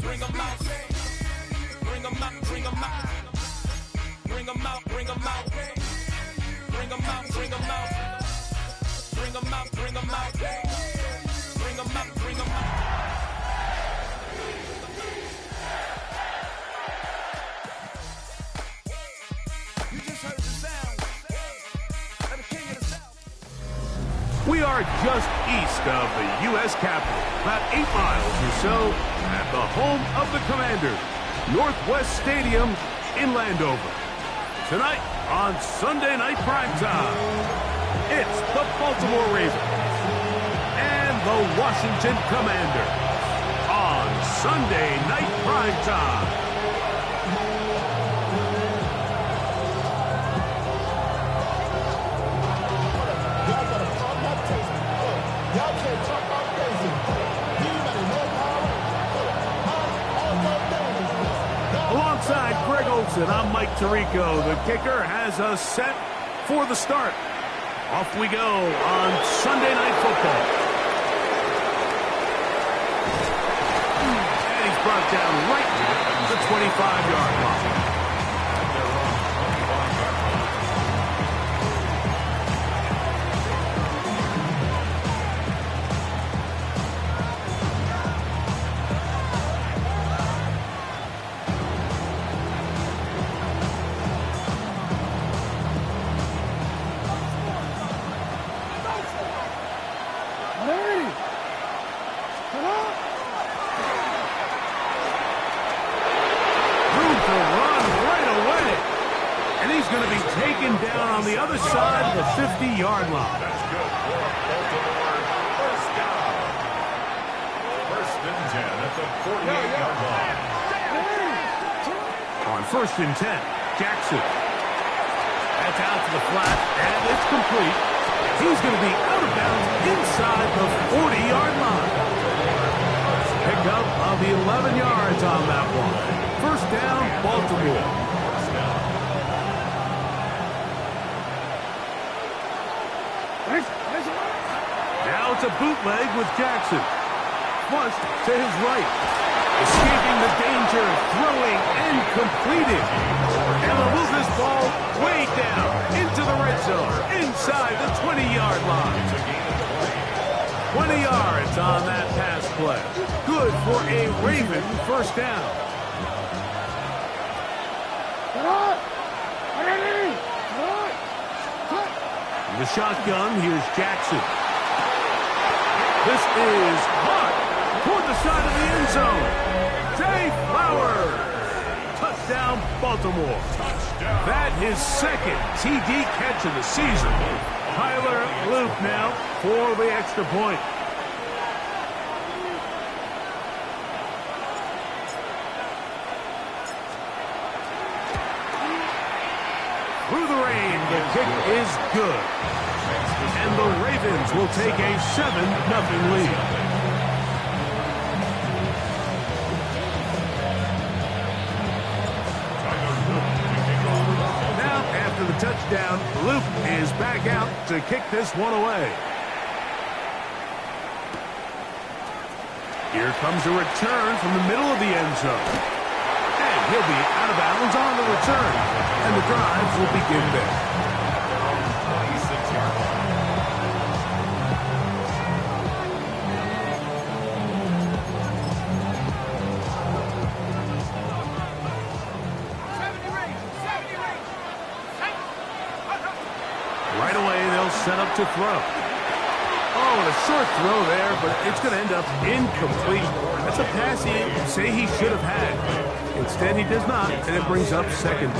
bring them out. Bring them out, bring them out. Bring them out, bring them out. Bring them out, bring them out. Bring them out, bring them out. Bring them out, bring them out. You just heard the sound of the king of the South. We are just east of the U.S. Capitol, about 8 miles or so, at the home of the Commanders, Northwest Stadium in Landover. Tonight on Sunday Night Primetime, it's the Baltimore Ravens and the Washington Commanders on Sunday Night Primetime. Alongside Greg Olson, I'm Mike Tirico. The kicker has us set for the start. Off we go on Sunday Night Football. And he's brought down right at the 25-yard line. On the other side of the 50-yard line. That's good. Baltimore, first down. First and 10 at the 48-yard line. On first and 10, Jackson. That's out to the flat, and it's complete. He's going to be out of bounds inside the 40-yard line. Pickup of 11 yards on that one. First down, Baltimore. Now it's a bootleg with Jackson. Flushed to his right. Escaping the danger, throwing and completing. And they'll move this ball way down into the red zone, inside the 20-yard line. 20 yards on that pass play. Good for a Raven first down. In the shotgun, here's Jackson. This is hot toward the side of the end zone. Zay Flowers. Touchdown, Baltimore. Touchdown. That his second TD catch of the season. Tyler Luke now for the extra point. Through the rain, the kick is good. And the Ravens will take a 7-0 lead. Now, after the touchdown, Luke is back out to kick this one away. Here comes a return from the middle of the end zone. And he'll be out of bounds on the return. And the drive will begin there. Right away, they'll set up to throw. Oh, and a short throw there, but it's going to end up incomplete. That's a pass he'd say he should have had. Instead, he does not, and it brings up second.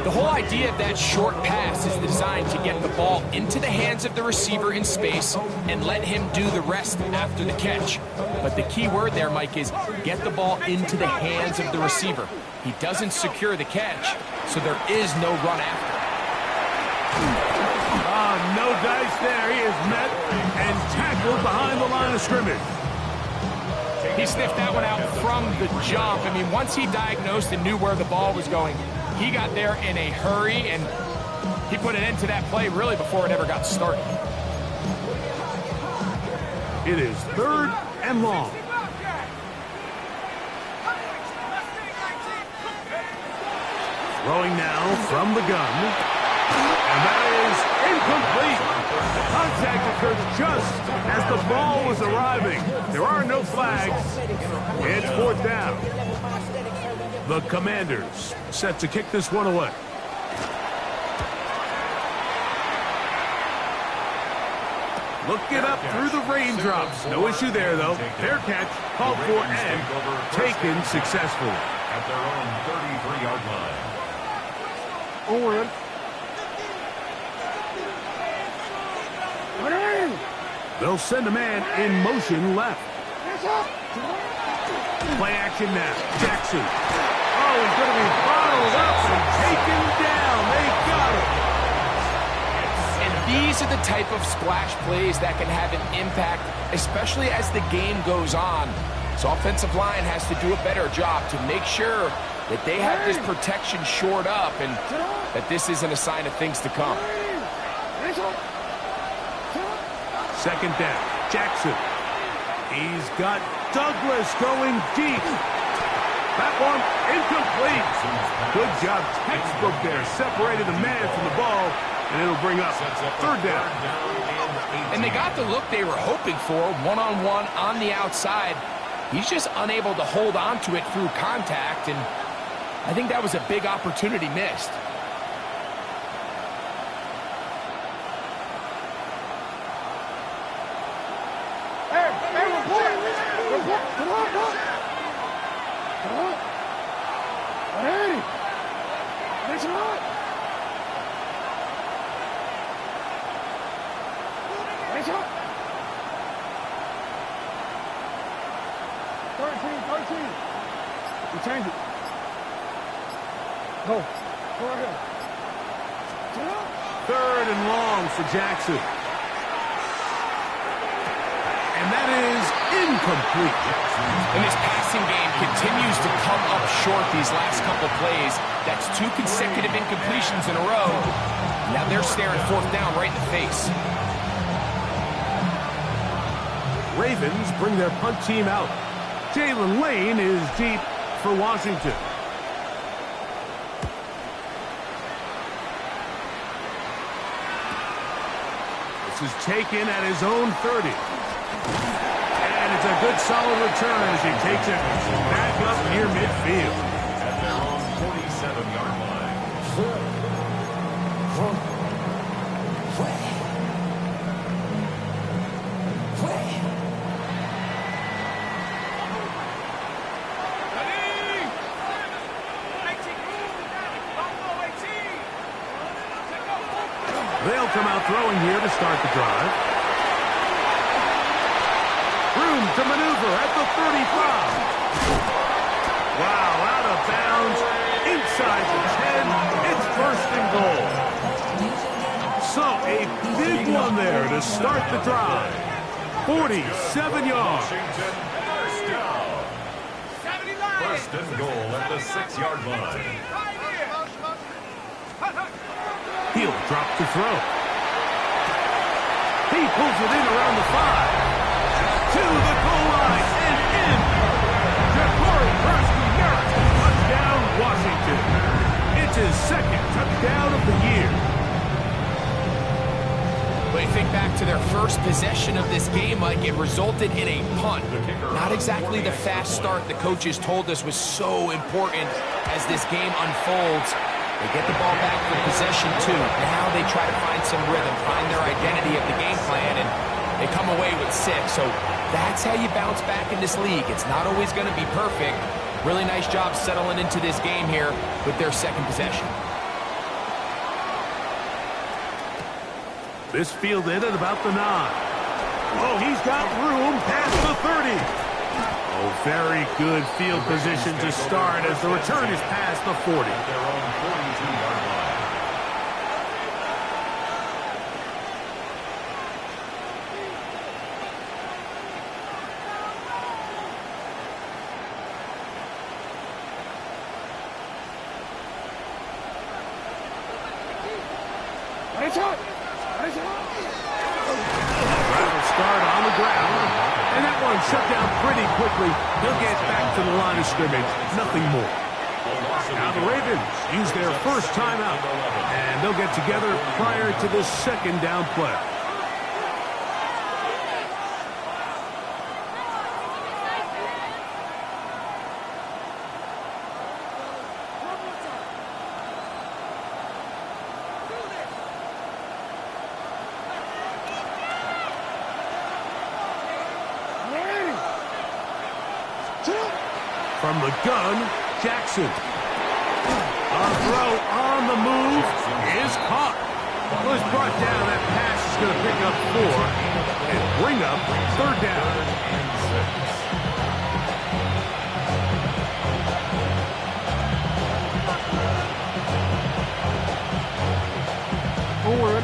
The whole idea of that short pass is designed to get the ball into the hands of the receiver in space and let him do the rest after the catch. But the key word there, Mike, is get the ball into the hands of the receiver. He doesn't secure the catch, so there is no run after. No dice there. He is met and tackled behind the line of scrimmage. He sniffed that one out from the jump. I mean, once he diagnosed and knew where the ball was going, he got there in a hurry, and he put an end to that play really before it ever got started. It is 3rd and long. Throwing now from the gun. And that is incomplete. The contact occurred just as the ball was arriving. There are no flags. It's 4th down. The Commanders set to kick this one away. Looking up through the raindrops. No issue there, though. Fair catch, called for and taken successfully. At their own 33-yard line. They'll send a man in motion left. Play action now. Jackson. Oh, he's going to be bottled up and taken down. They got him. And these are the type of splash plays that can have an impact, especially as the game goes on. So offensive line has to do a better job to make sure that they have this protection shored up and that this isn't a sign of things to come. 2nd down. Jackson. He's got Douglas going deep. That one incomplete. Good job. Textbook there. Separated the man from the ball, and it'll bring up 3rd down. And they got the look they were hoping for, one-on-one on the outside. He's just unable to hold on to it through contact, and I think that was a big opportunity missed. Change it. Go right here. 3rd and long for Jackson. And that is incomplete. And this passing game continues to come up short these last couple plays. That's 2 consecutive incompletions in a row. Now they're staring 4th down right in the face. Ravens bring their punt team out. Jalen Lane is deep for Washington. This is taken at his own 30. And it's a good solid return as he takes it back up near midfield. At their own 47-yard line. They'll come out throwing here to start the drive. Room to maneuver at the 35. Wow, out of bounds, inside the 10. It's 1st and goal. So a big one there to start the drive. 47 yards. Washington, 1st down. 1st and goal at the 6-yard line. He'll drop to throw. He pulls it in around the 5. To the goal line and in. Ja'Cory Merritt, touchdown Washington. It's his 2nd touchdown of the year. When you think back to their first possession of this game, Mike, it resulted in a punt. Not exactly the fast start the coaches told us was so important as this game unfolds. They get the ball back for possession 2. Now they try to find some rhythm, find their identity of the game plan, and they come away with 6. So that's how you bounce back in this league. It's not always going to be perfect. Really nice job settling into this game here with their 2nd possession. This fielded at about the 9. Oh, he's got room past the 30. Oh, very good field position to start as the return is past the 40. At their own 42-yard line. Rattle start on the ground. And that one shut down pretty quickly. He'll get back to the line of scrimmage. Nothing more. A loss of Now the Ravens use their first timeout, and they'll get together prior to this second down play. From the gun, Jackson. A throw on the move is caught. Was brought down. That pass is going to pick up 4 and bring up third down. Forward.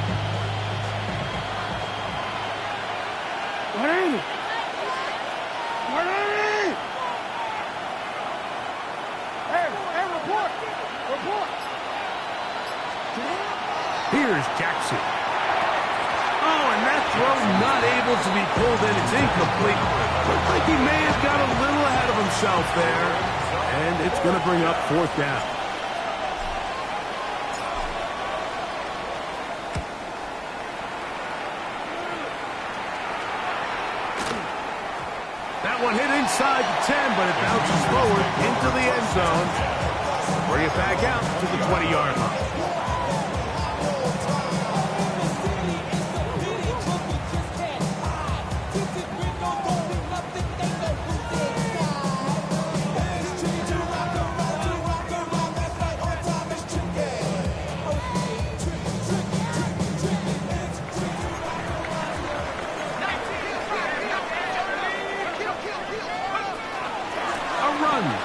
Here's Jackson. Oh, and that throw not able to be pulled in. It's incomplete. Looked like he may have got a little ahead of himself there. And it's going to bring up fourth down. That one hit inside the 10, but it bounces forward into the end zone. Bring it back out to the 20-yard line.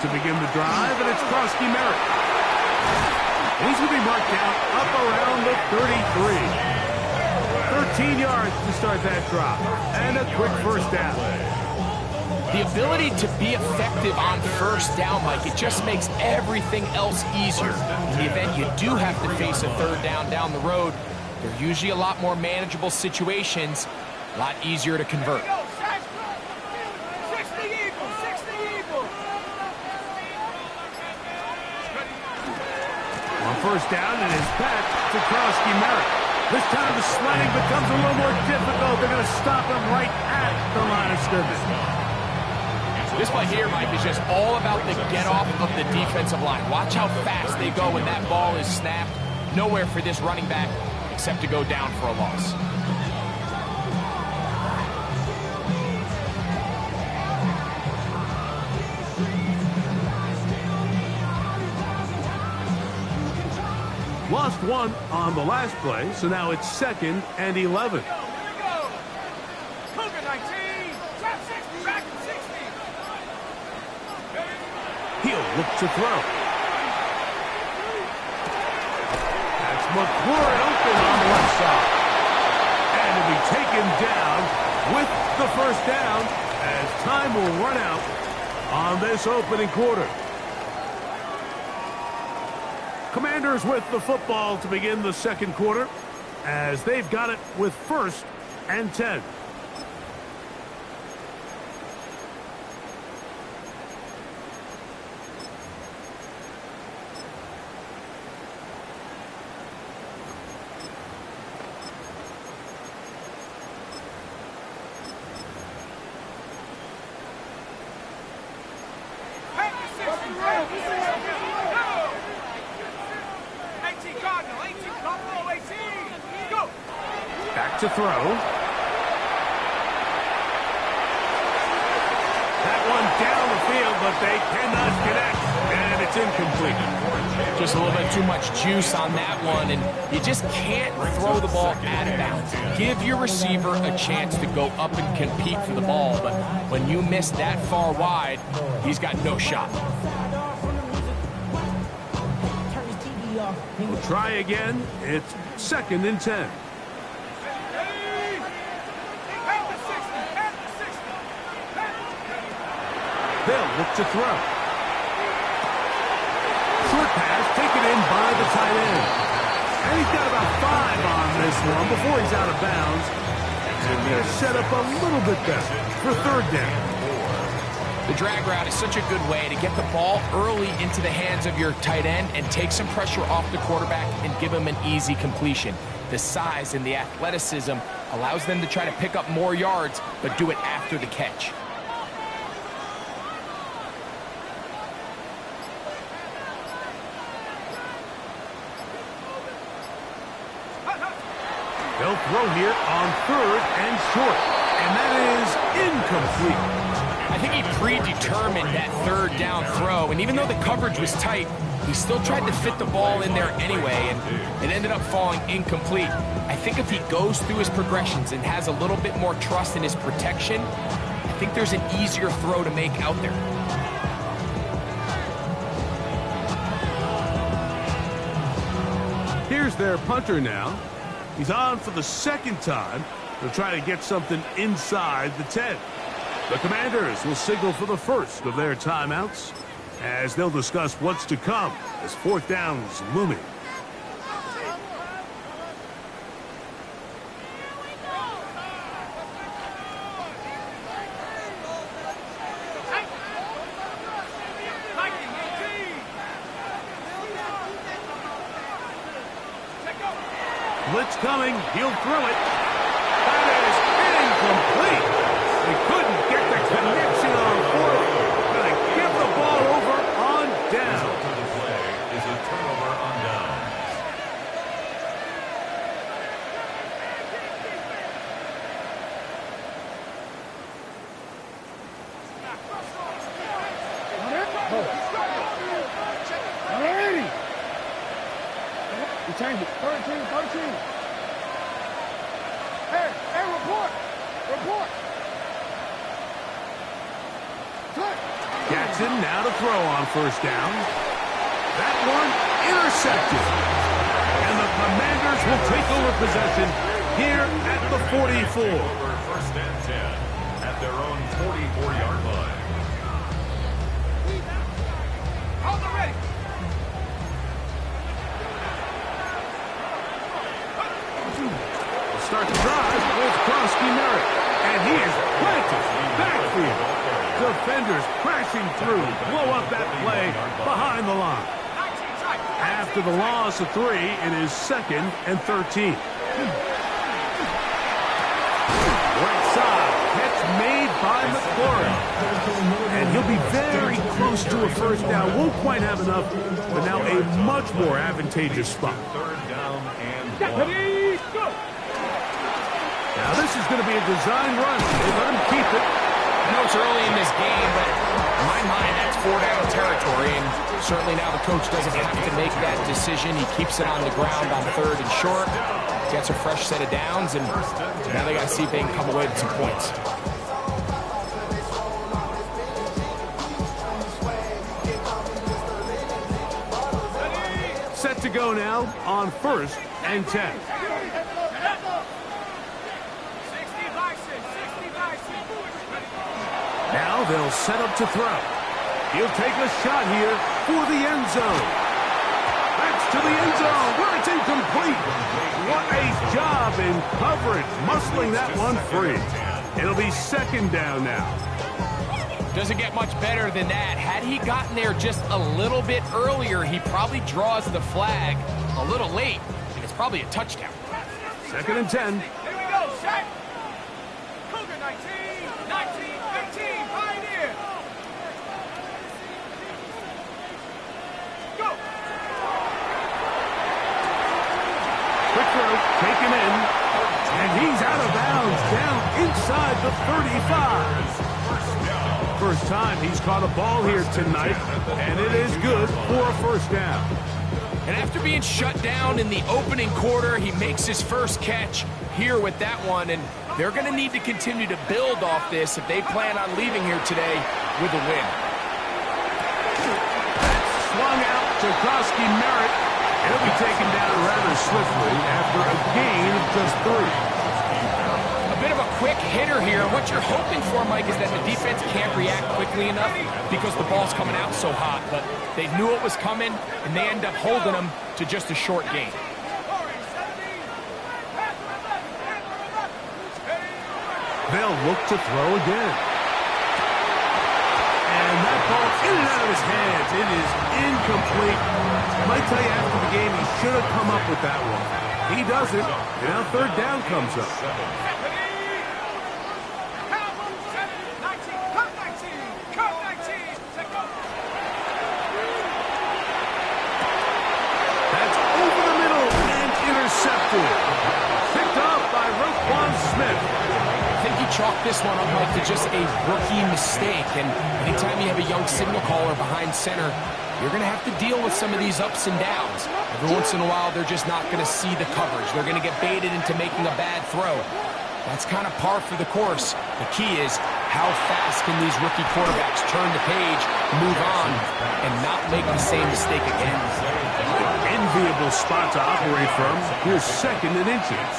To begin the drive, and it's Krosky Merritt. And he's going to be marked down up around the 33. 13 yards to start that drop, and a quick first down. The ability to be effective on first down, Mike, it just makes everything else easier. In the event you do have to face a third down the road, they're usually a lot more manageable situations, a lot easier to convert. First down, and it's back to Krosky Merritt. This time the sledding becomes a little more difficult. They're going to stop him right at the line of scrimmage. This play here, Mike, is just all about the get-off of the defensive line. Watch how fast they go when that ball is snapped. Nowhere for this running back except to go down for a loss. Lost one on the last play, so now it's 2nd and 11. He'll look to throw. That's McClure open on the left side. And he'll be taken down with the first down as time will run out on this opening quarter. Commanders with the football to begin the second quarter as they've got it with 1st and 10. Back to throw. That one down the field, but they cannot connect, and it's incomplete. Just a little bit too much juice on that one, and you just can't throw the ball out of bounds. Give your receiver a chance to go up and compete for the ball, but when you miss that far wide, he's got no shot. We'll try again. It's 2nd and 10. They'll look to throw. Short pass taken in by the tight end. And he's got about 5 on this one before he's out of bounds. And they're set up a little bit better for third down. The drag route is such a good way to get the ball early into the hands of your tight end and take some pressure off the quarterback and give him an easy completion. The size and the athleticism allows them to try to pick up more yards, but do it after the catch. They'll throw here on 3rd and short, and that is incomplete. I think he predetermined that 3rd down throw, and even though the coverage was tight, he still tried to fit the ball in there anyway, and it ended up falling incomplete. I think if he goes through his progressions and has a little bit more trust in his protection, I think there's an easier throw to make out there. Here's their punter now. He's on for the 2nd time. They'll try to get something inside the 10. The Commanders will signal for the first of their timeouts as they'll discuss what's to come as 4th down's looming. Blitz coming. He'll throw it. That is incomplete. They couldn't get the connection on 4th. Gonna give the ball over on down. To the play is a turnover on down. You change it. 13. Hey, report. Jackson now to throw on 1st down. That one intercepted. And the Commanders will take over possession here at the 44. 1st and 10 at their own 44-yard line. Hold the ready. Start the drive with Krosky Merritt. And he is planted backfield. Defenders crashing through. Blow up that play behind the line. After the loss of 3, it is 2nd and 13. Right side. Catch made by McLaurin. And he'll be very close to a 1st down. Won't quite have enough, but now a much more advantageous spot. 3rd down and 1. Now this is going to be a design run. They let him keep it. I know it's early in this game, but in my mind, that's 4-down territory, and certainly now the coach doesn't have to make that decision. He keeps it on the ground on 3rd and short, gets a fresh set of downs, and now they got to see if they can come away with some points. Set to go now on 1st and 10. Now they'll set up to throw. He'll take a shot here for the end zone. That's to the end zone where it's incomplete. What a job in coverage, muscling that one free. It'll be 2nd down now. Doesn't get much better than that. Had he gotten there just a little bit earlier, he probably draws the flag a little late, and it's probably a touchdown. 2nd and 10. Here we go, set. Cougar 19, 15, Pioneer. Go. Quick throw, taken in, and he's out of bounds, down inside the 35. First time he's caught a ball here tonight, and it is good for a 1st down. And after being shut down in the opening quarter, he makes his first catch here with that one, and they're going to need to continue to build off this if they plan on leaving here today with a win. That's swung out to Krosky Merritt. He'll be taken down rather swiftly after a gain of just 3. A bit of a quick hitter here. What you're hoping for, Mike, is that the defense can't react quickly enough because the ball's coming out so hot. But they knew it was coming, and they end up holding them to just a short gain. They'll look to throw again. ball in and out of his hands. It is incomplete. I might tell you after the game he should have come up with that one. He doesn't, and now third down comes up. That's over the middle and intercepted. Picked up by Roquan Smith. I think he chalked this one up like to just a rookie mistake. And anytime you have a young signal caller behind center, you're going to have to deal with some of these ups and downs. Every once in a while, they're just not going to see the coverage. They're going to get baited into making a bad throw. That's kind of par for the course. The key is how fast can these rookie quarterbacks turn the page, move on, and not make the same mistake again. Enviable spot to operate from. Here's second and inches.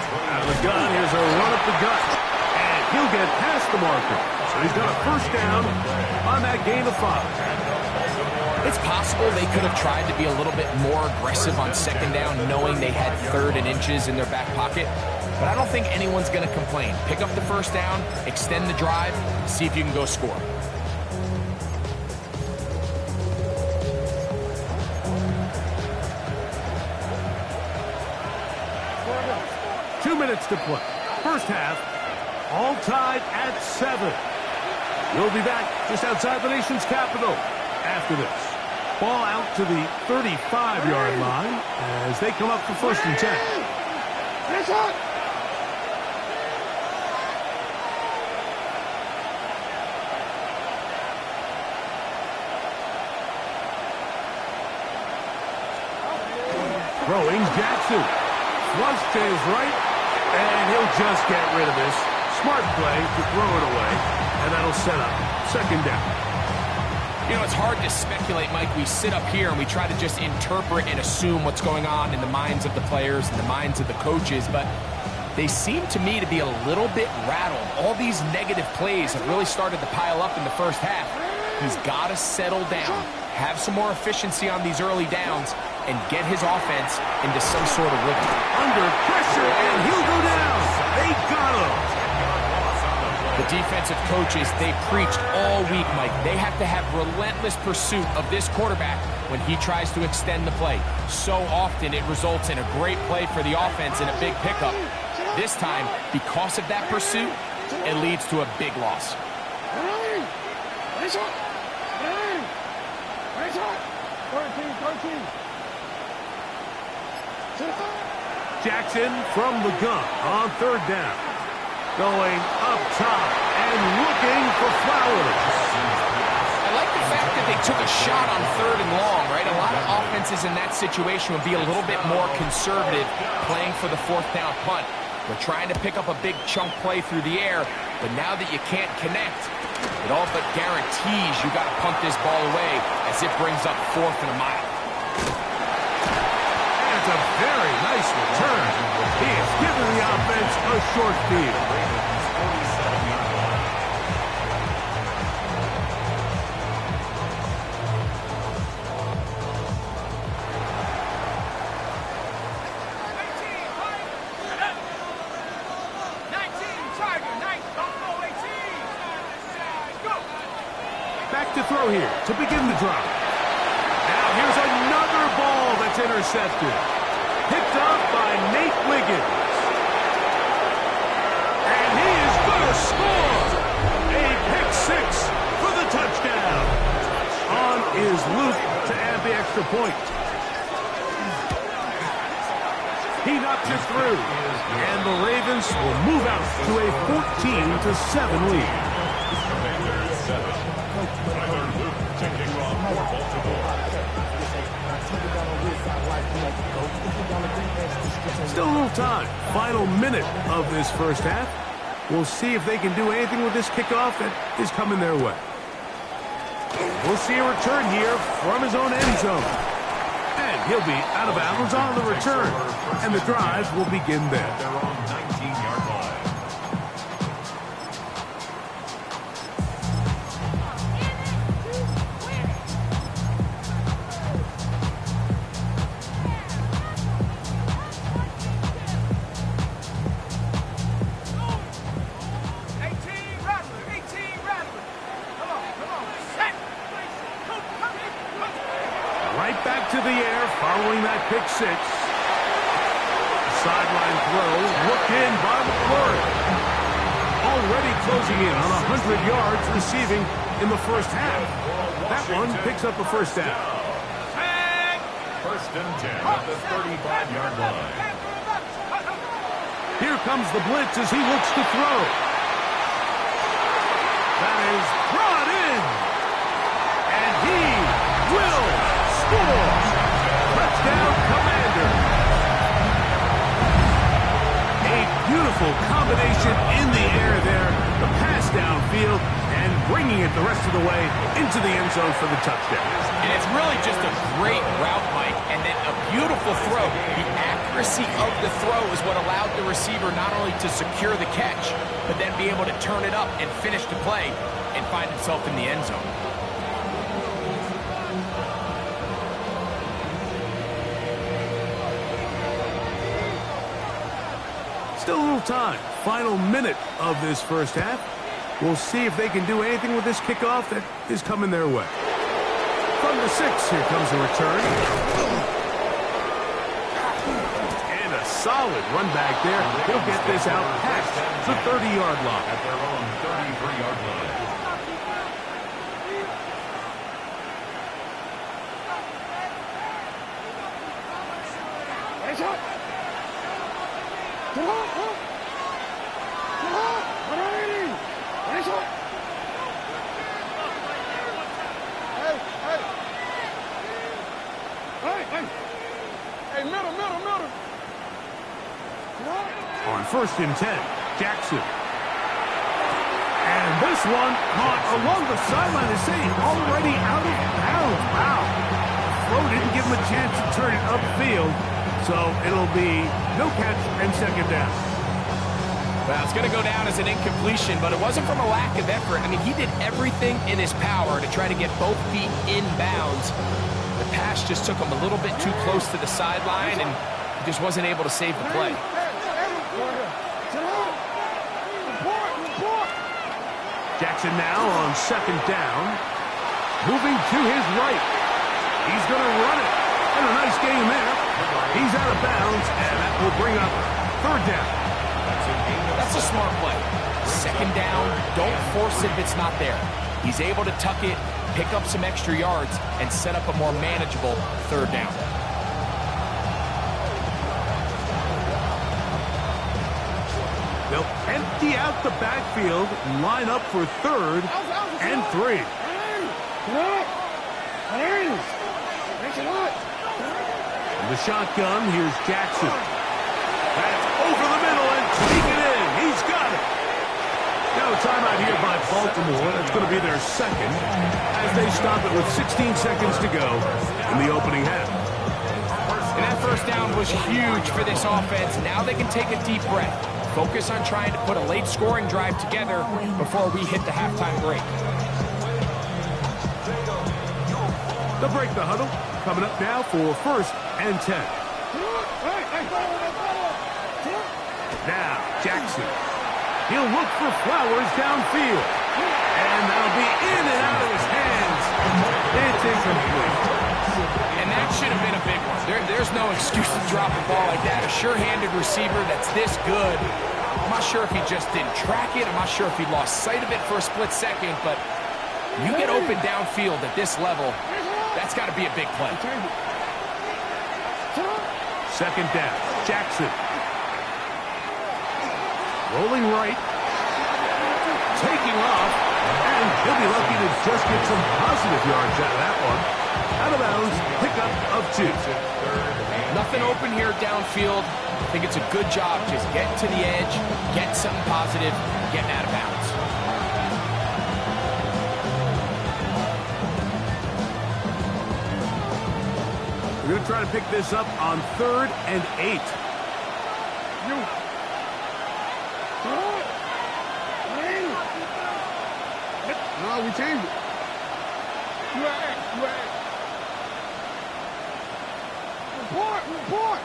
Out of the gun, here's a run up the gut. And he'll get past the marker. So he's got a first down on that gain of 5. It's possible they could have tried to be a little bit more aggressive on second down, knowing they had third and inches in their back pocket. But I don't think anyone's going to complain. Pick up the first down, extend the drive, see if you can go score. Minutes to play. First half, all tied at 7. We'll be back just outside the nation's capital after this. Ball out to the 35-yard line as they come up for first and 10. Throwing Jackson. Flush to his right. And he'll just get rid of this. Smart play to throw it away. And that'll set up second down. You know, it's hard to speculate, Mike. We sit up here and we try to just interpret and assume what's going on in the minds of the players and the minds of the coaches. But they seem to me to be a little bit rattled. All these negative plays have really started to pile up in the first half. He's got to settle down, have some more efficiency on these early downs, and get his offense into some sort of rhythm. Under pressure, and he'll go down. They got him. The defensive coaches, they preached all week, Mike. They have to have relentless pursuit of this quarterback when he tries to extend the play. So often it results in a great play for the offense and a big pickup. This time, because of that pursuit, it leads to a big loss. Jackson from the gun on third down. Going up top and looking for Flowers. I like the fact that they took a shot on third and long, right? A lot of offenses in that situation would be a little bit more conservative playing for the fourth down punt. They're trying to pick up a big chunk play through the air, but now that you can't connect, it all but guarantees you got to punt this ball away as it brings up fourth and a mile. That's a very nice return. He has given the offense a short field. Back to throw here to begin the drive. Now here's another ball that's intercepted. Picked up by Nate Wiggins. And he is going to score. A pick six for the touchdown. On is Luke to add the extra point. He knocks it through. And the Ravens will move out to a 14-7 lead. Still a little time. Final minute of this first half. We'll see if they can do anything with this kickoff that is coming their way. We'll see a return here from his own end zone. And he'll be out of bounds on the return. And the drive will begin there. They're on 19-yard line. pick six. Sideline throw, looked in by McClure. Already closing in on 100 yards receiving in the first half. That one picks up a first down. First and 10 at the 35-yard line. Here comes the blitz as he looks to throw. That is brought in. And he will score. Touchdown, Commander. A beautiful combination in the air there. The pass downfield and bringing it the rest of the way into the end zone for the touchdown. And it's really just a great route, Mike, and then a beautiful throw. The accuracy of the throw is what allowed the receiver not only to secure the catch, but then be able to turn it up and finish the play and find himself in the end zone. Still a little time. Final minute of this first half. We'll see if they can do anything with this kickoff that is coming their way. From the 6, here comes a return. And a solid run back there. He'll get this out past the 30-yard line. At their own 33-yard line. Nice shot. Come on, come on. Come on. Nice shot. Hey, middle. On first and 10, Jackson. And this one caught along the sideline. They say already out of bounds. Wow. The throw didn't give him a chance to turn it upfield. So it'll be no catch and second down. Well, it's going to go down as an incompletion, but it wasn't from a lack of effort. I mean, he did everything in his power to try to get both feet in bounds. The pass just took him a little bit too close to the sideline, and he just wasn't able to save the play. Jackson now on second down. Moving to his right. He's going to run it. And a nice game there. He's out of bounds, and that will bring up third down. That's a smart play. Second down, don't force it if it's not there. He's able to tuck it, pick up some extra yards, and set up a more manageable third down. They'll empty out the backfield, line up for third and 3. The shotgun, here's Jackson. That's over the middle and taken in. He's got it. Now a timeout here by Baltimore. That's going to be their second as they stop it with 16 seconds to go in the opening half. And that first down was huge for this offense. Now they can take a deep breath. Focus on trying to put a late scoring drive together before we hit the halftime break. They'll break the huddle. Coming up now for first and 10. Now, Jackson. He'll look for Flowers downfield. And that'll be in and out of his hands. It's incomplete. And that should have been a big one. There's no excuse to drop a ball like that. A sure-handed receiver that's this good. I'm not sure if he just didn't track it. I'm not sure if he lost sight of it for a split second. But you get open downfield at this level, that's got to be a big play. Second down, Jackson. Rolling right. Taking off. And he'll be lucky to just get some positive yards out of that one. Out of bounds, pickup of 2. Nothing open here downfield. I think it's a good job just getting to the edge, getting something positive, getting out of bounds. We're going to try to pick this up on third and 8. No, we changed it. Report.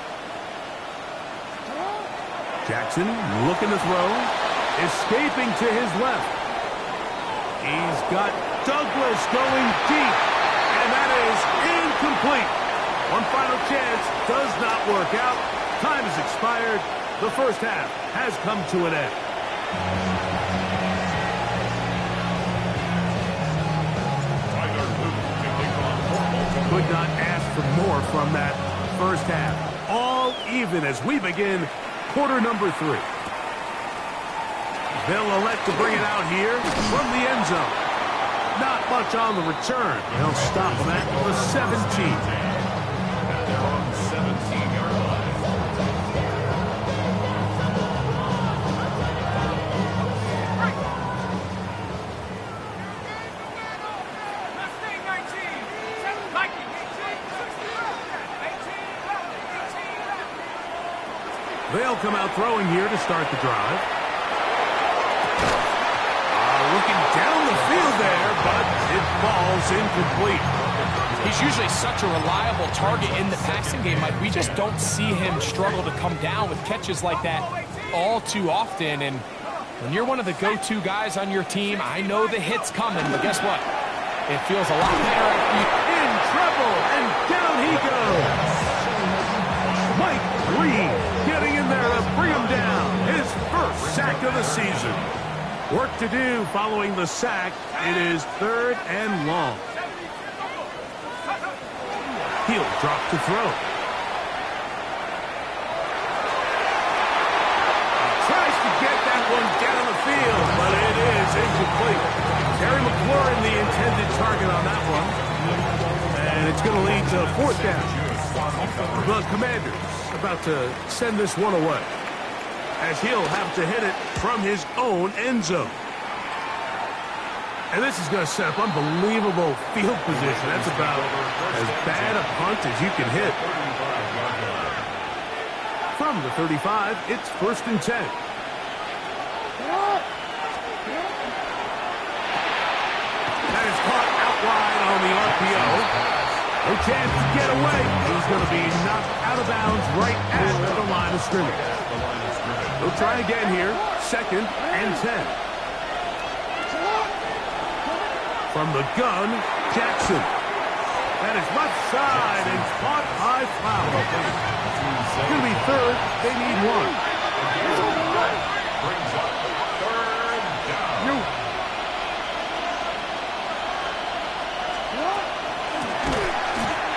Jackson looking to throw. Escaping to his left. He's got Douglas going deep. And that is incomplete. One final chance does not work out. Time has expired. The first half has come to an end. Could not ask for more from that first half. All even as we begin quarter number 3. They'll elect to bring it out here from the end zone. Not much on the return. They'll stop them at the 17. At their own 17-yard line. They'll come out throwing here to start the drive. Looking down the field there, but it falls incomplete. He's usually such a reliable target in the passing game. Like, we just don't see him struggle to come down with catches like that all too often. And when you're one of the go-to guys on your team, I know the hit's coming, but guess what? It feels a lot better after you... In trouble, and down he goes. Mike Green getting in there to bring him down. His first sack of the season. Work to do following the sack. It is 3rd and long. He'll drop to throw. Tries to get that one down the field, but it is incomplete. Terry McLaurin, the intended target on that one. And it's going to lead to 4th down. The Commanders about to send this one away, as he'll have to hit it from his own end zone. And this is going to set up unbelievable field position. That's about as bad a punt as you can hit. From the 35, it's 1st and 10. That is caught out wide on the RPO. No chance to get away. He's going to be knocked out of bounds right at the line of scrimmage. They'll try again here. 2nd and 10. From the gun, Jackson. That is left side and caught by Flower. It's going to be 3rd. They need 1. Brings up 3rd down.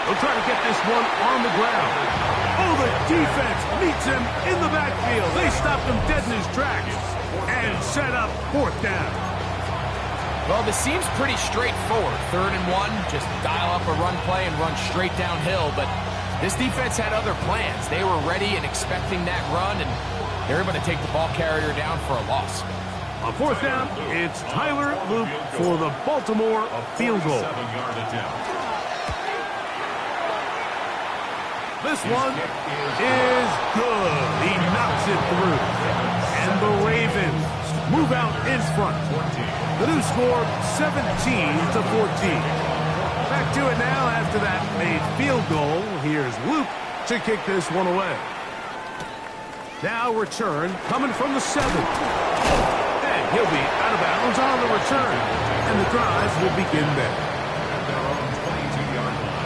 They'll try to get this one on the ground. Oh, the defense meets him in the backfield. They stopped him dead in his tracks and set up 4th down. Well, this seems pretty straightforward. 3rd and 1, just dial up a run play and run straight downhill. But this defense had other plans. They were ready and expecting that run, and they're able to take the ball carrier down for a loss. On 4th down, it's Tyler Luke for the Baltimore field goal. 7-yard attempt. This one is good. He knocks it through. And the Ravens move out in front. The new score, 17-14. Back to it now after that made field goal. Here's Luke to kick this one away. Now return coming from the 7. And he'll be out of bounds on the return. And the drive will begin there. At their own 22-yard line.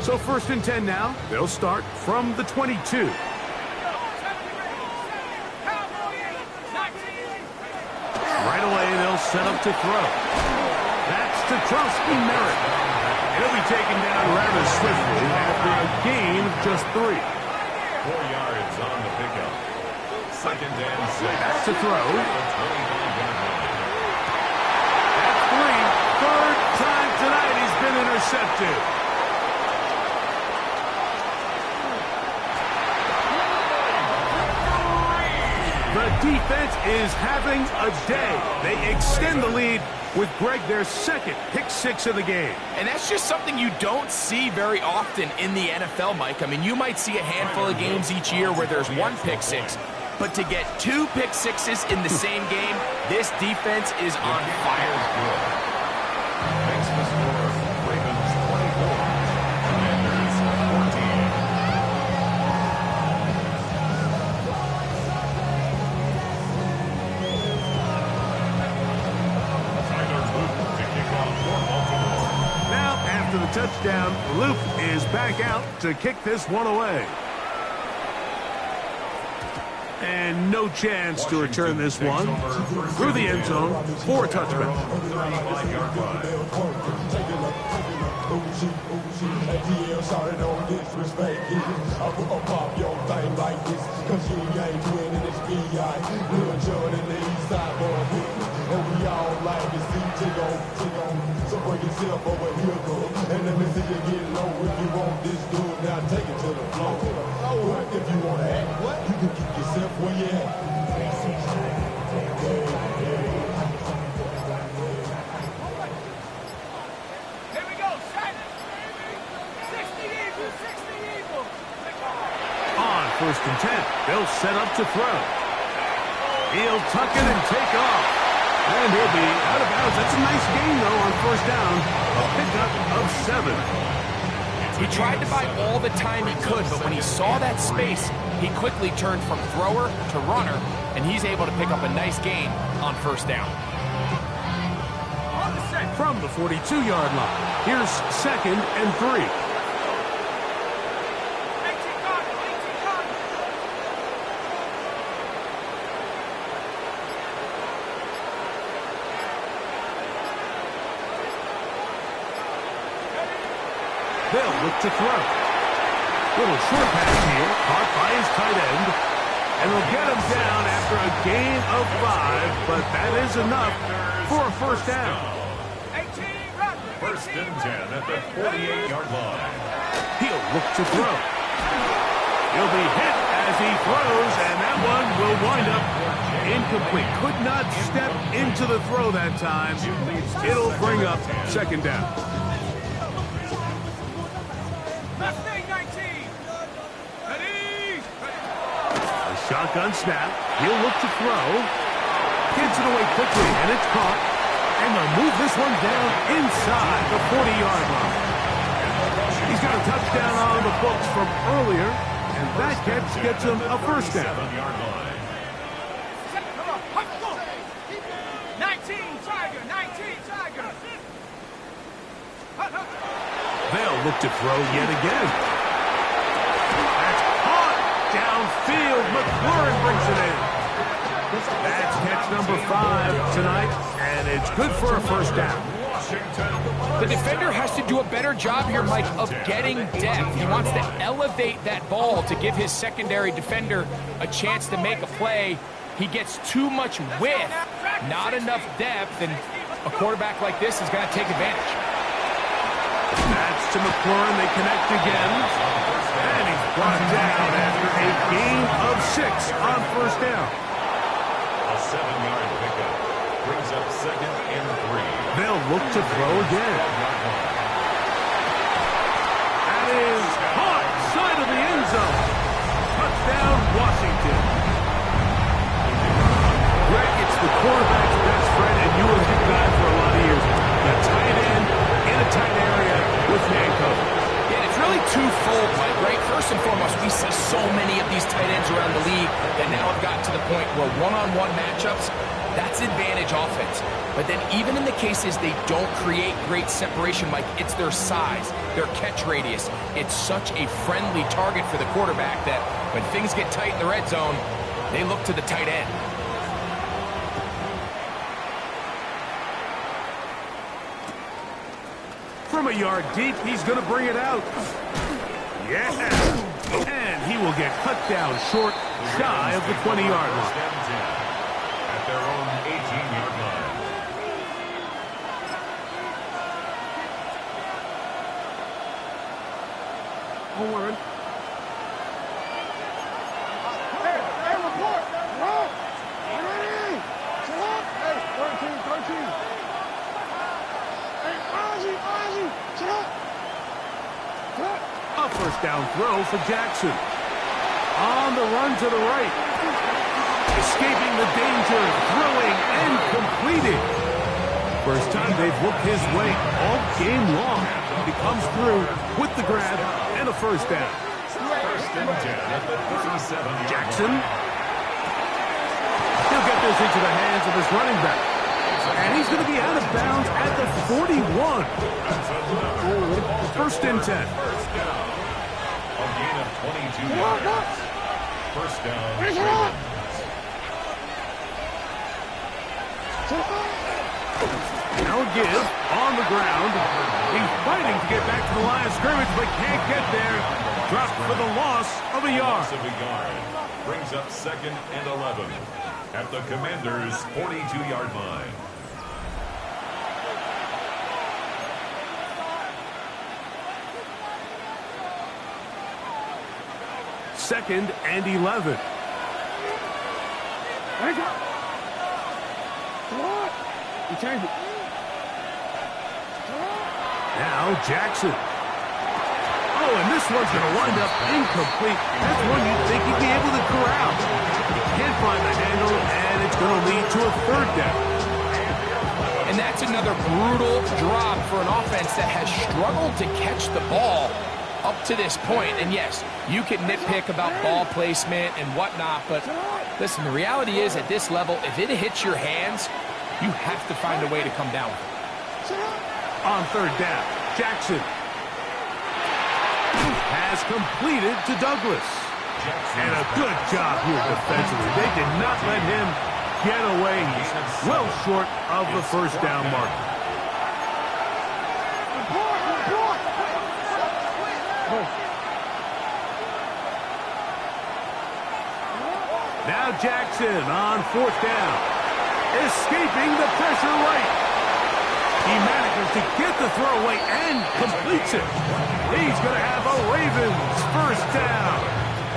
So 1st and 10 now. They'll start from the 22. Right away, they'll set up to throw. That's to Trosky Merritt. He'll be taken down rather swiftly after a gain of just 3. 4 yards on the pickup. 2nd and 6. That's to throw. The 25-yard line. That's 3. 3rd time tonight he's been intercepted. The defense is having a day. They extend the lead with Greg, their 2nd pick 6 of the game. And that's just something you don't see very often in the NFL, Mike. I mean, you might see a handful of games each year where there's 1 pick 6. But to get 2 pick 6s in the same game, this defense is on fire. Makes the score Ravens 24, Commanders 14. after the touchdown, Luke is back out to kick this one away. And no chance to return this one through the end zone for a touchback. So bring yourself over here, girl. And let me see you get low. If you want this dude, now take it to the floor. But if you want to act, you can keep yourself where you at. Here we go, set. 60 Eagles, 60 Eagles. On 1st and 10, they'll set up to throw. He'll tuck it and take off. And he'll be out of bounds. That's a nice gain, though, on 1st down. A pickup of 7. He tried to buy all the time he could, but when he saw that space, he quickly turned from thrower to runner, and he's able to pick up a nice gain on 1st down. From the 42-yard line, here's 2nd and 3. They'll look to throw. Little short pass here, caught by his tight end. And they'll get him down after a gain of 5, but that is enough for a 1st down. 1st and 10 at the 48-yard line. He'll look to throw. He'll be hit as he throws, and that one will wind up incomplete. Could not step into the throw that time. It'll bring up 2nd down. Shotgun snap. He'll look to throw. Gets it away quickly, and it's caught. And they'll move this one down inside the 40-yard line. He's got a touchdown on the books from earlier, and that catch gets him a 1st down. 19 Tiger. They'll look to throw yet again. That's caught downfield. McLaurin brings it in. That's catch number 5 tonight, and it's good for a 1st down. The defender has to do a better job here, Mike, of getting depth. He wants to elevate that ball to give his secondary defender a chance to make a play. He gets too much width, not enough depth, and a quarterback like this is going to take advantage. That's to McLaurin. They connect again. And he's brought down after a gain of 6 on 1st down. A 7-yard pickup brings up 2nd and 3. They'll look to throw again. That is caught side of the end zone. Touchdown, Washington. Greg, it's the quarterback's best friend, and you were a good guy for a lot of years. The tight end in a tight area with man coverage. Yeah, it's really twofold, Mike, right? First and foremost, we see so many of these tight ends around the league that now have gotten to the point where one-on-one matchups, that's advantage offense. But then even in the cases they don't create great separation, Mike, it's their size, their catch radius. It's such a friendly target for the quarterback that when things get tight in the red zone, they look to the tight end. From a yard deep, he's going to bring it out. Yeah. And he will get cut down short, shy of the 20-yard line. At their own 18-yard line. Forward. Hey, report. Roll. Ready. Select. Hey, 13. Hey, Ozzy. Select. A 1st down throw for Jackson. On the run to the right. Escaping the danger, throwing, and completing. First time they've looked his way all game long. He comes through with the grab and a 1st down. 1st and 10 at the 37-yard Jackson. line. He'll get this into the hands of his running back. And he's going to be out of bounds at the 41. First and 10. First down. A gain of 22 yards. First down. Ravens. Now a give on the ground. He's fighting to get back to the line of scrimmage, but can't get there. Dropped for the loss of a yard. Loss of a yard. Brings up 2nd and 11 at the Commanders' 42-yard line. Second and 11. Now Jackson. Oh, and this one's going to wind up incomplete. That's one you'd think he'd be able to corral. He can't find the handle, and it's going to lead to a 3rd down. And that's another brutal drop for an offense that has struggled to catch the ball up to this point. And yes, you can nitpick about ball placement and whatnot, but listen, the reality is at this level, if it hits your hands, you have to find a way to come down with it. On 3rd down, Jackson has completed to Douglas. And a good job here defensively. They did not let him get away. He's well short of the 1st down mark. Now Jackson on 4th down. Escaping the pressure right. He manages to get the throw away and completes it. He's going to have a Ravens 1st down.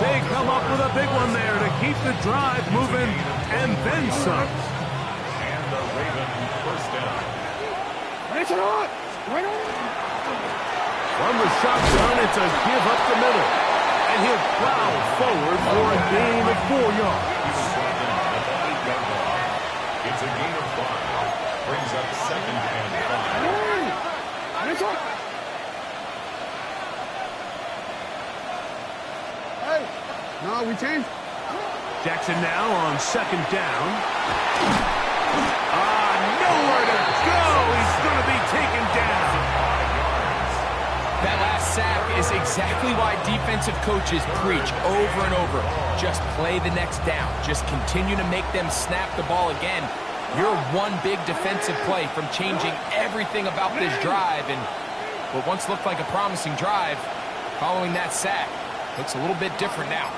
They come up with a big one there to keep the drive moving and then some. And the Ravens 1st down. From the shotgun, it's a give up the middle. And he'll plow forward for a gain of 4 yards. It's a gain of 5. Brings up 2nd and 5. No, we changed. Jackson now on 2nd down. Nowhere to go. He's going to be taken down. That last sack is exactly why defensive coaches preach over and over. Just play the next down. Just continue to make them snap the ball again. You're one big defensive play from changing everything about this drive. And what once looked like a promising drive, following that sack, looks a little bit different now.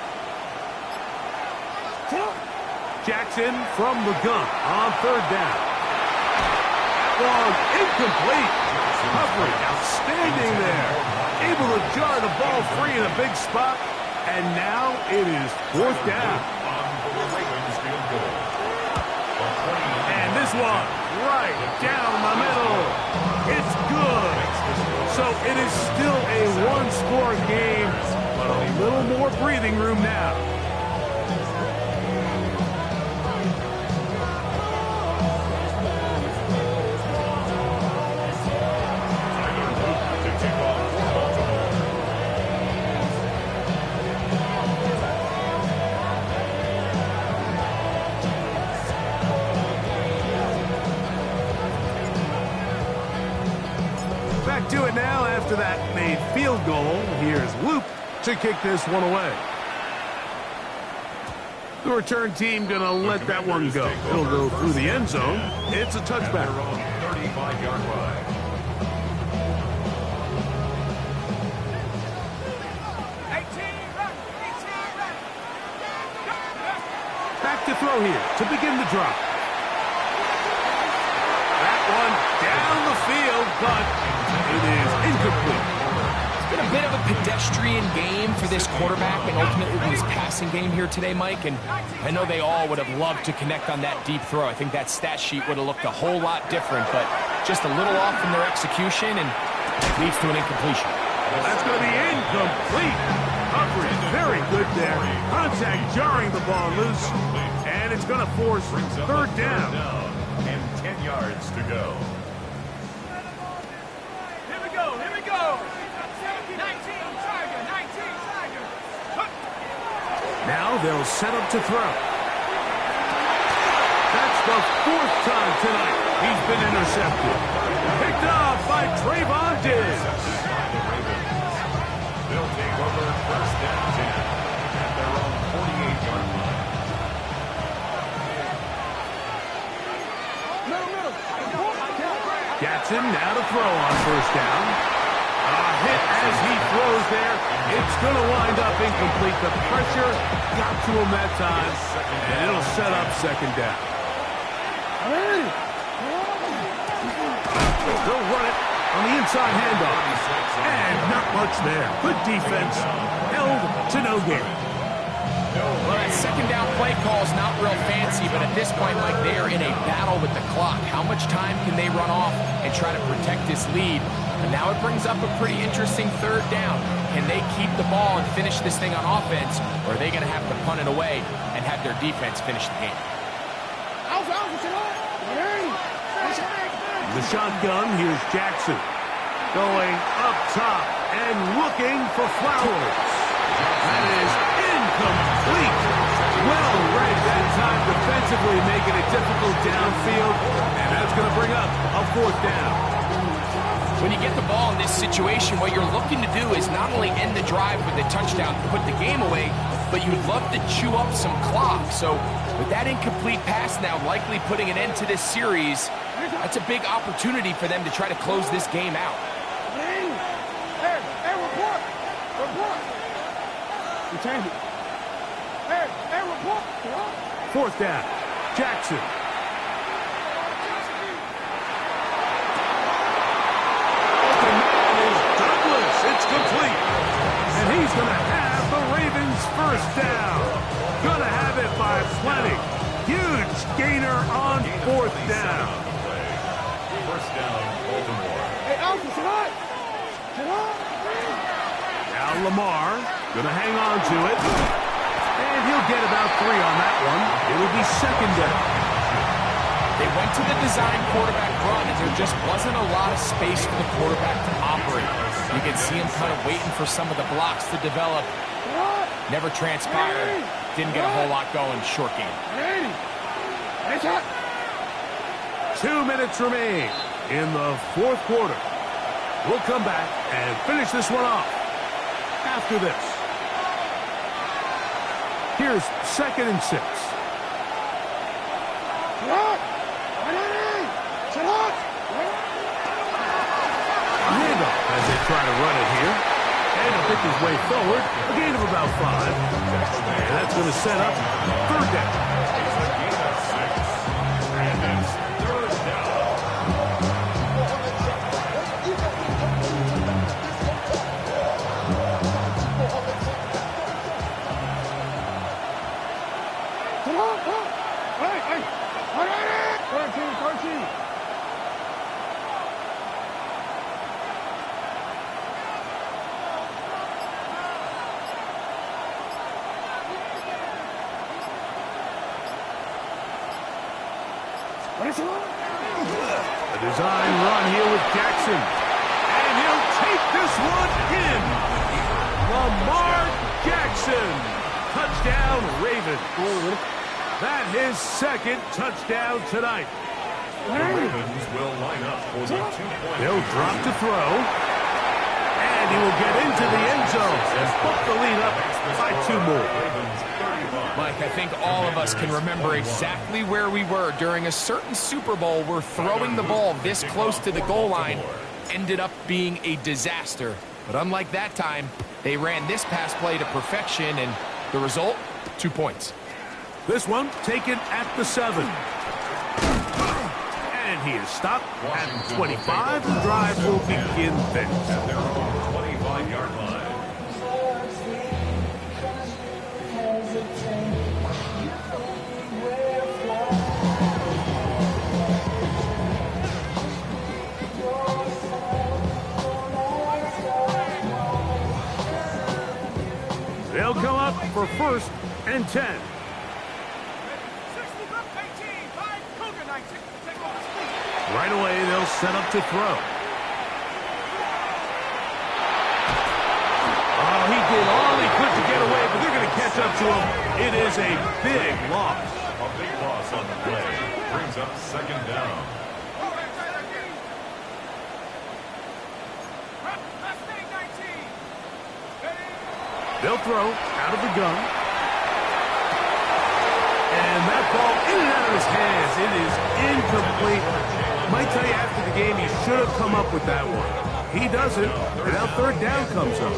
Jackson from the gun on 3rd down. Long incomplete. Coverage outstanding there. Able to jar the ball free in a big spot. And now it is 4th down. And this one right down the middle. It's good. So it is still a 1-score game, but a little more breathing room now. Back to it now after that made field goal. Here's Whoop to kick this one away. The return team going to let that one go. It'll go through the end zone. It's a touchback. 35-yard line. Back to throw here to begin the drop. That one down the field, but it is incomplete. It's been a bit of a pedestrian game for this quarterback and ultimately his passing game here today, Mike. And I know they all would have loved to connect on that deep throw. I think that stat sheet would have looked a whole lot different, but just a little off in their execution and leads to an incompletion. That's going to be incomplete. Coverage very good there. Contact jarring the ball loose. And it's going to force 3rd down. And 10 yards to go. Here we go, here we go. 19 Tiger. Now they'll set up to throw. That's the 4th time tonight he's been intercepted. Picked up by Trayvon Diggs. They'll take over first and 10 at their own 48-yard line. Jackson now to throw on first down. A hit as he throws there. It's going to wind up incomplete. The pressure got to him that time, and it'll set up second down. They'll run it on the inside handoff. And not much there. Good defense. Held to no gain. Well, that second down play call is not real fancy, but at this point, Mike, they are in a battle with the clock. How much time can they run off and try to protect this lead? And now it brings up a pretty interesting third down. Can they keep the ball and finish this thing on offense, or are they going to have to punt it away and have their defense finish the game? The shotgun, here's Jackson. Going up top and looking for Flowers. That is incomplete. Well read that time defensively, making it difficult downfield. And that's going to bring up a 4th down. When you get the ball in this situation, what you're looking to do is not only end the drive with a touchdown to put the game away, but you'd love to chew up some clock. So with that incomplete pass now likely putting an end to this series, that's a big opportunity for them to try to close this game out. Report. 4th down. Jackson. It's complete. And he's going to have the Ravens first down. Going to have it by plenty. Huge gainer on 4th down. First down, Baltimore. Now Lamar going to hang on to it. And he'll get about 3 on that one. It'll be second down. They went to the design quarterback run, and there just wasn't a lot of space for the quarterback to operate. You can see him kind of waiting for some of the blocks to develop. Never transpired. Didn't get a whole lot going. Short game. 2 minutes remain in the 4th quarter. We'll come back and finish this one off after this. Here's 2nd and 6. As they try to run it here. And he'll pick his way forward. A gain of about 5. And that's going to set up 3rd down. And it's 3rd down. A design run here with Jackson. And he'll take this one in. Lamar Jackson. Touchdown, Ravens. That his 2nd touchdown tonight. The Ravens will line up for the 2-point. They'll drop to throw. And he will get into the end zone and put the lead up by 2 more. Mike, I think all of us can remember exactly where we were during a certain Super Bowl where throwing the ball this close to the goal line ended up being a disaster. But unlike that time, they ran this pass play to perfection, and the result, 2 points. This one taken at the 7. And he is stopped at 25. The drive will begin then. At their own 25-yard line. They'll come up for 1st and 10. Right away, they'll set up to throw. Oh, he did all he could to get away, but they're going to catch up to him. It is a big loss. A big loss on the play. brings up second down. They'll throw out of the gun. And that ball in and out of his hands. It is incomplete. Might tell you after the game he should have come up with that one. He doesn't, and now third down comes up.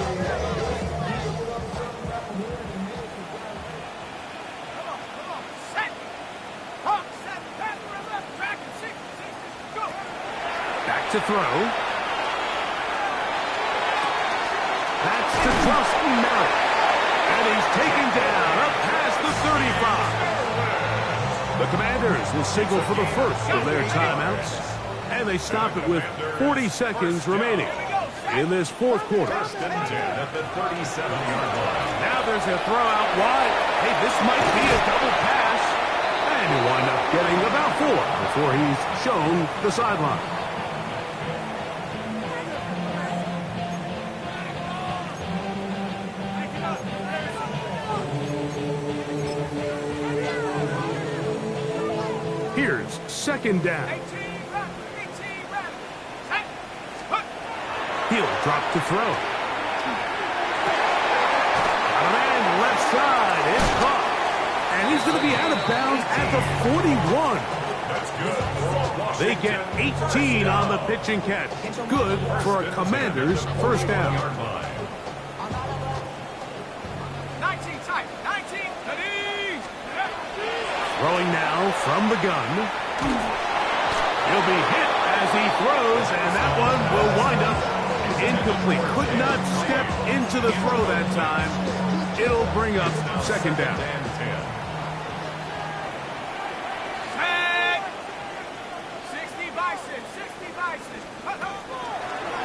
Back to throw. That's to Justin Merritt. And he's taken down up past the 35. The Commanders will signal for the first of their timeouts. And they stop it with 40 seconds remaining in this fourth quarter. First and 10 at the 37-yard line. Now there's a throw out wide. Hey, this might be a double pass. And he'll wind up getting about 4 before he's shown the sideline. Here's second down. He'll drop to throw. Got a man left side. It's caught. And he's going to be out of bounds at the 41. That's good for a Washington. They get 18 on the pitch and catch. Good for a Commander's first down. 19 tight. 19. Throwing now from the gun. He'll be hit as he throws, and that one will wind up incomplete. Could not step into the throw that time. It'll bring up second down.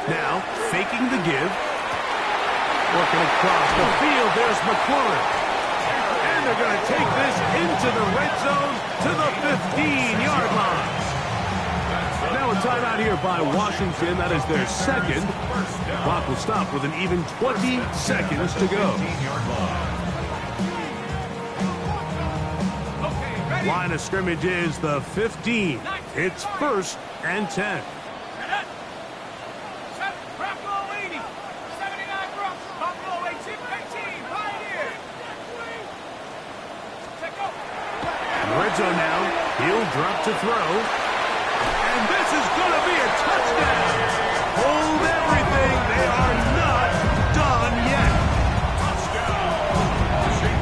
Now, faking the give. Working across the field, there's McLaurin. And they're going to take this into the red zone to the 15-yard line. Now a timeout here by Washington. That is their second. Clock will stop with an even 20 seconds to go. Line of scrimmage is the 15. It's first and 10. Red zone now. He'll drop to throw. And this is going to be a touchdown. Hold everything. They are not done yet.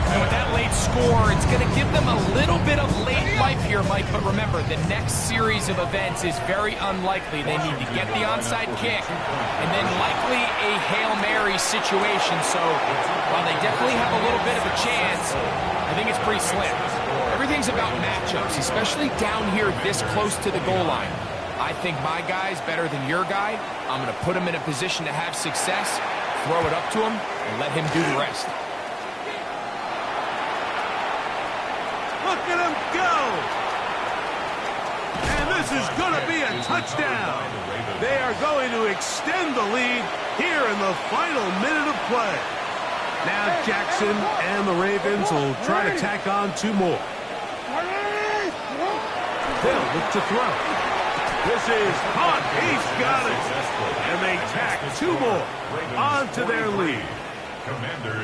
And with that late score, it's going to give them a little bit of late life here, Mike. But remember, the next series of events is very unlikely. They need to get the onside kick and then likely a Hail Mary situation. So while they definitely have a little bit of a chance, I think it's pretty slim. Everything's about matchups, especially down here this close to the goal line. I think my guy's better than your guy. I'm going to put him in a position to have success, throw it up to him, and let him do the rest. Look at him go! And this is going to be a touchdown. They are going to extend the lead here in the final minute of play. Now Jackson and the Ravens will try to tack on 2 more. They'll look to throw. This is caught. He's got it. And they tack 2 more onto their lead.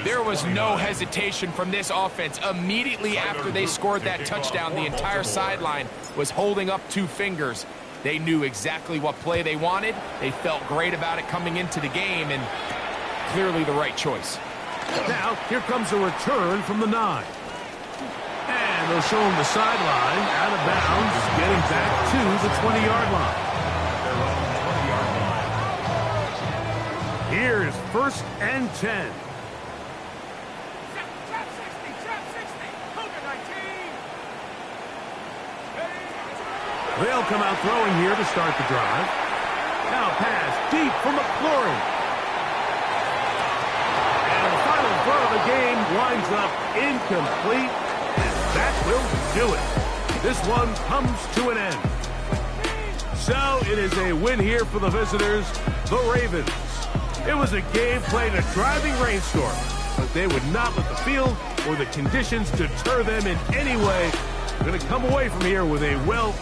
There was no hesitation from this offense. Immediately after they scored that touchdown, the entire sideline was holding up 2 fingers. They knew exactly what play they wanted. They felt great about it coming into the game, and clearly the right choice. Now, here comes a return from the 9. And they'll show him the sideline, out of bounds, getting back to the 20-yard line. Here's first and 10. They'll come out throwing here to start the drive. Now pass deep for McLaurin. And the final throw of the game winds up incomplete. And that will do it. This one comes to an end. So it is a win here for the visitors, the Ravens. It was a game played in a driving rainstorm, but they would not let the field or the conditions deter them in any way going to come away from here with a well-earned